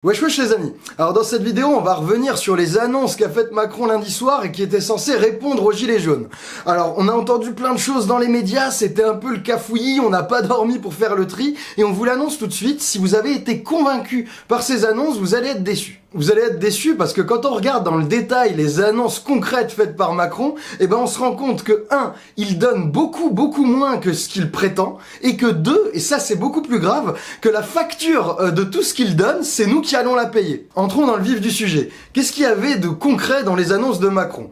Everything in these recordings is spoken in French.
Wesh wesh les amis. Alors dans cette vidéo, on va revenir sur les annonces qu'a faites Macron lundi soir et qui étaient censées répondre aux gilets jaunes. Alors on a entendu plein de choses dans les médias, c'était un peu le cafouillis, on n'a pas dormi pour faire le tri et on vous l'annonce tout de suite, si vous avez été convaincu par ces annonces, vous allez être déçus. Vous allez être déçus parce que quand on regarde dans le détail les annonces concrètes faites par Macron, on se rend compte que 1, il donne beaucoup moins que ce qu'il prétend, et que 2, et ça c'est beaucoup plus grave, que la facture de tout ce qu'il donne, c'est nous qui allons la payer. Entrons dans le vif du sujet. Qu'est-ce qu'il y avait de concret dans les annonces de Macron?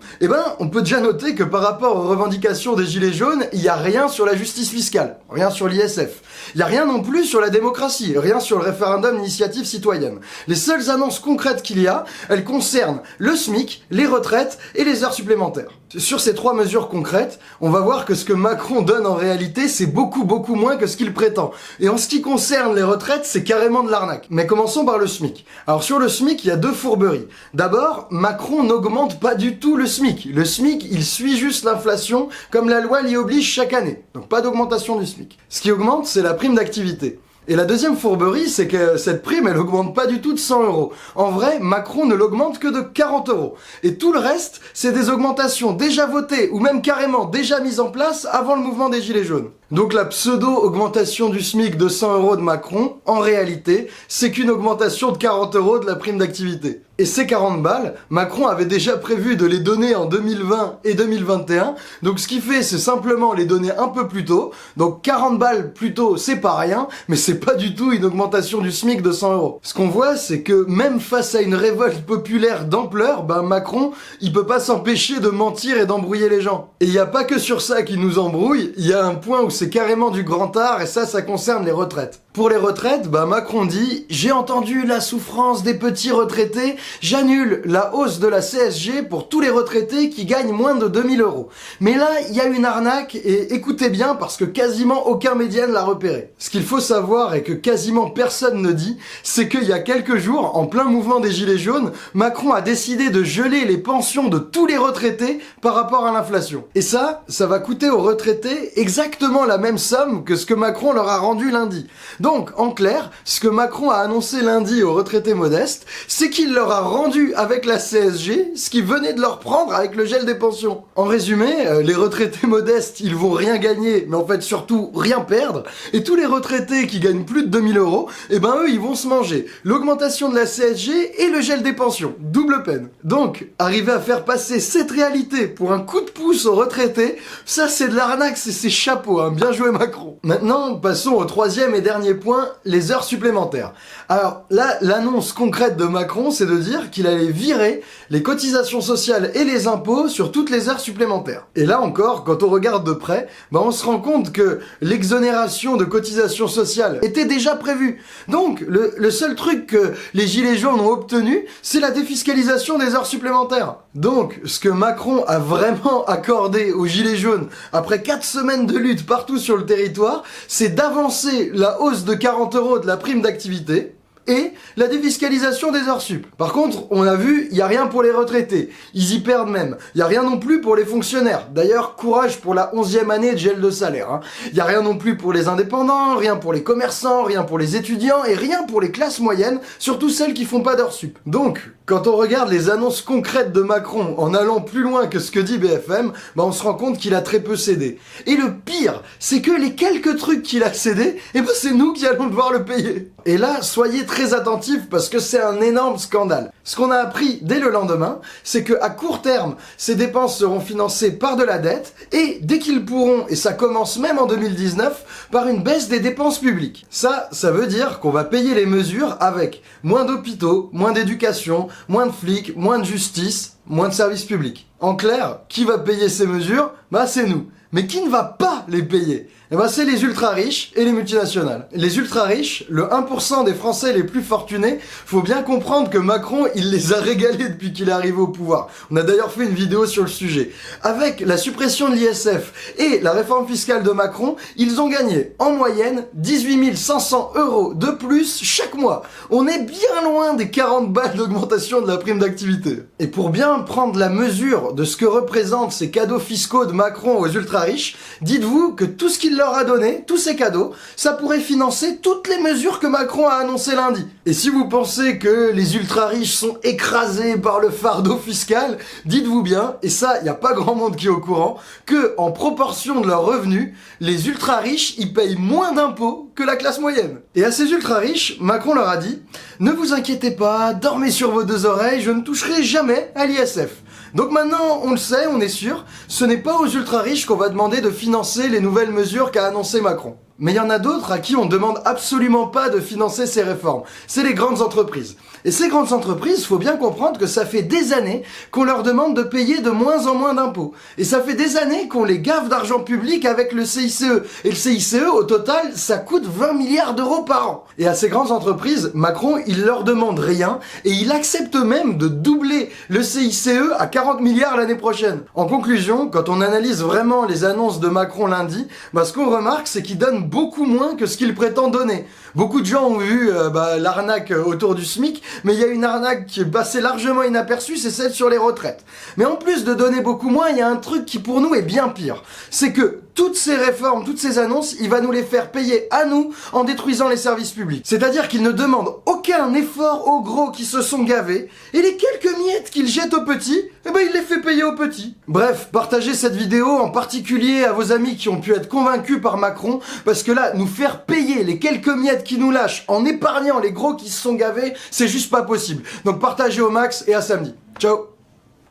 On peut déjà noter que par rapport aux revendications des gilets jaunes, il n'y a rien sur la justice fiscale, rien sur l'ISF. Il n'y a rien non plus sur la démocratie, rien sur le référendum d'initiative citoyenne. Les seules annonces concrètes qu'il y a, elles concernent le SMIC, les retraites et les heures supplémentaires. Sur ces 3 mesures concrètes, on va voir que ce que Macron donne en réalité, c'est beaucoup moins que ce qu'il prétend. Et en ce qui concerne les retraites, c'est carrément de l'arnaque. Mais commençons par le SMIC. Alors sur le SMIC, il y a 2 fourberies. D'abord, Macron n'augmente pas du tout le SMIC. Le SMIC, il suit juste l'inflation, comme la loi l'y oblige chaque année. Donc pas d'augmentation du SMIC. Ce qui augmente, c'est la prime d'activité. Et la deuxième fourberie, c'est que cette prime, elle augmente pas du tout de 100 €. En vrai, Macron ne l'augmente que de 40 €. Et tout le reste, c'est des augmentations déjà votées, ou même carrément déjà mises en place avant le mouvement des Gilets jaunes. Donc la pseudo-augmentation du SMIC de 100 € de Macron, en réalité, c'est qu'une augmentation de 40 € de la prime d'activité. Et ces 40 balles, Macron avait déjà prévu de les donner en 2020 et 2021, donc ce qu'il fait, c'est simplement les donner un peu plus tôt. Donc 40 balles plus tôt, c'est pas rien, mais c'est pas du tout une augmentation du SMIC de 100 €. Ce qu'on voit, c'est que même face à une révolte populaire d'ampleur, Macron, il peut pas s'empêcher de mentir et d'embrouiller les gens. Et il y a pas que sur ça qu'il nous embrouille, il y a un point où c'est carrément du grand art, et ça concerne les retraites. Pour les retraites, Macron dit « J'ai entendu la souffrance des petits retraités, j'annule la hausse de la CSG pour tous les retraités qui gagnent moins de 2000 €. » Mais là, il y a une arnaque, et écoutez bien parce que quasiment aucun média ne l'a repéré. Ce qu'il faut savoir et que quasiment personne ne dit, c'est qu'il y a quelques jours, en plein mouvement des Gilets jaunes, Macron a décidé de geler les pensions de tous les retraités par rapport à l'inflation. Et ça va coûter aux retraités exactement la même somme que ce que Macron leur a rendu lundi. Donc, en clair, ce que Macron a annoncé lundi aux retraités modestes, c'est qu'il leur a rendu avec la CSG ce qu'il venait de leur prendre avec le gel des pensions. En résumé, les retraités modestes, ils vont rien gagner, mais en fait surtout rien perdre, et tous les retraités qui gagnent plus de 2000 €, eux, ils vont se manger l'augmentation de la CSG et le gel des pensions. Double peine. Donc, arriver à faire passer cette réalité pour un coup de pouce aux retraités, ça c'est de l'arnaque, c'est chapeau, hein. Bien joué Macron. Maintenant, passons au 3e et dernier point, les heures supplémentaires. Alors là, l'annonce concrète de Macron, c'est de dire qu'il allait virer les cotisations sociales et les impôts sur toutes les heures supplémentaires. Et là encore, quand on regarde de près, on se rend compte que l'exonération de cotisations sociales était déjà prévue. Donc, le seul truc que les Gilets jaunes ont obtenu, c'est la défiscalisation des heures supplémentaires. Donc, ce que Macron a vraiment accordé aux Gilets jaunes, après 4 semaines de lutte partout sur le territoire, c'est d'avancer la hausse de 40 € de la prime d'activité et la défiscalisation des heures sup. Par contre, on a vu, il n'y a rien pour les retraités. Ils y perdent même. Il n'y a rien non plus pour les fonctionnaires. D'ailleurs, courage pour la 11e année de gel de salaire. Il n'y a rien non plus pour les indépendants, rien pour les commerçants, rien pour les étudiants et rien pour les classes moyennes, surtout celles qui font pas d'heures sup. Donc, quand on regarde les annonces concrètes de Macron en allant plus loin que ce que dit BFM, on se rend compte qu'il a très peu cédé. Et le pire, c'est que les quelques trucs qu'il a cédé, c'est nous qui allons devoir le payer. Et là, soyez très attentifs parce que c'est un énorme scandale. Ce qu'on a appris dès le lendemain, c'est qu'à court terme, ces dépenses seront financées par de la dette et dès qu'ils pourront, et ça commence même en 2019, par une baisse des dépenses publiques. Ça veut dire qu'on va payer les mesures avec moins d'hôpitaux, moins d'éducation, moins de flics, moins de justice, moins de services publics. En clair, qui va payer ces mesures? C'est nous. Mais qui ne va pas les payer? C'est les ultra-riches et les multinationales. Les ultra-riches, le 1% des Français les plus fortunés, faut bien comprendre que Macron, il les a régalés depuis qu'il est arrivé au pouvoir. On a d'ailleurs fait une vidéo sur le sujet. Avec la suppression de l'ISF et la réforme fiscale de Macron, ils ont gagné, en moyenne, 18 500 € de plus chaque mois. On est bien loin des 40 balles d'augmentation de la prime d'activité. Et pour bien prendre la mesure de ce que représentent ces cadeaux fiscaux de Macron aux ultra ultra-riches, dites-vous que tout ce qu'il leur a donné, tous ces cadeaux, ça pourrait financer toutes les mesures que Macron a annoncées lundi. Et si vous pensez que les ultra-riches sont écrasés par le fardeau fiscal, dites-vous bien, et ça, il n'y a pas grand monde qui est au courant, que en proportion de leurs revenus, les ultra-riches, ils payent moins d'impôts que la classe moyenne. Et à ces ultra-riches, Macron leur a dit « Ne vous inquiétez pas, dormez sur vos deux oreilles, je ne toucherai jamais à l'ISF ». Donc maintenant, on le sait, on est sûr, ce n'est pas aux ultra-riches qu'on va demander de financer les nouvelles mesures qu'a annoncé Macron. Mais il y en a d'autres à qui on demande absolument pas de financer ces réformes. C'est les grandes entreprises. Et ces grandes entreprises, faut bien comprendre que ça fait des années qu'on leur demande de payer de moins en moins d'impôts. Et ça fait des années qu'on les gave d'argent public avec le CICE. Et le CICE, au total, ça coûte 20 milliards d'euros par an. Et à ces grandes entreprises, Macron, il leur demande rien et il accepte même de doubler le CICE à 40 milliards l'année prochaine. En conclusion, quand on analyse vraiment les annonces de Macron lundi, ce qu'on remarque, c'est qu'il donne beaucoup moins que ce qu'il prétend donner. Beaucoup de gens ont vu l'arnaque autour du SMIC, mais il y a une arnaque qui est passée largement inaperçue, c'est celle sur les retraites. Mais en plus de donner beaucoup moins, il y a un truc qui pour nous est bien pire. C'est que toutes ces réformes, toutes ces annonces, il va nous les faire payer à nous en détruisant les services publics. C'est-à-dire qu'il ne demande aucun effort aux gros qui se sont gavés, et les quelques miettes qu'il jette aux petits, il les fait payer aux petits. Bref, partagez cette vidéo en particulier à vos amis qui ont pu être convaincus par Macron, parce que là, nous faire payer les quelques miettes qui nous lâchent en épargnant les gros qui se sont gavés, c'est juste pas possible. Donc partagez au max et à samedi. Ciao.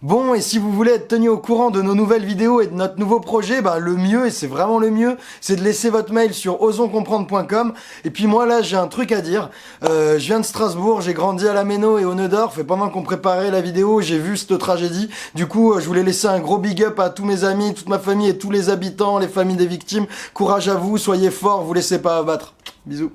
Bon, et si vous voulez être tenu au courant de nos nouvelles vidéos et de notre nouveau projet, le mieux, et c'est vraiment le mieux, c'est de laisser votre mail sur osonscomprendre.com. Et puis moi là, j'ai un truc à dire. Je viens de Strasbourg, j'ai grandi à la Méno et au Neudorf, et pendant qu'on préparait la vidéo, j'ai vu cette tragédie. Du coup, je voulais laisser un gros big up à tous mes amis, toute ma famille et tous les habitants, les familles des victimes. Courage à vous, soyez forts, vous laissez pas abattre. Bisous.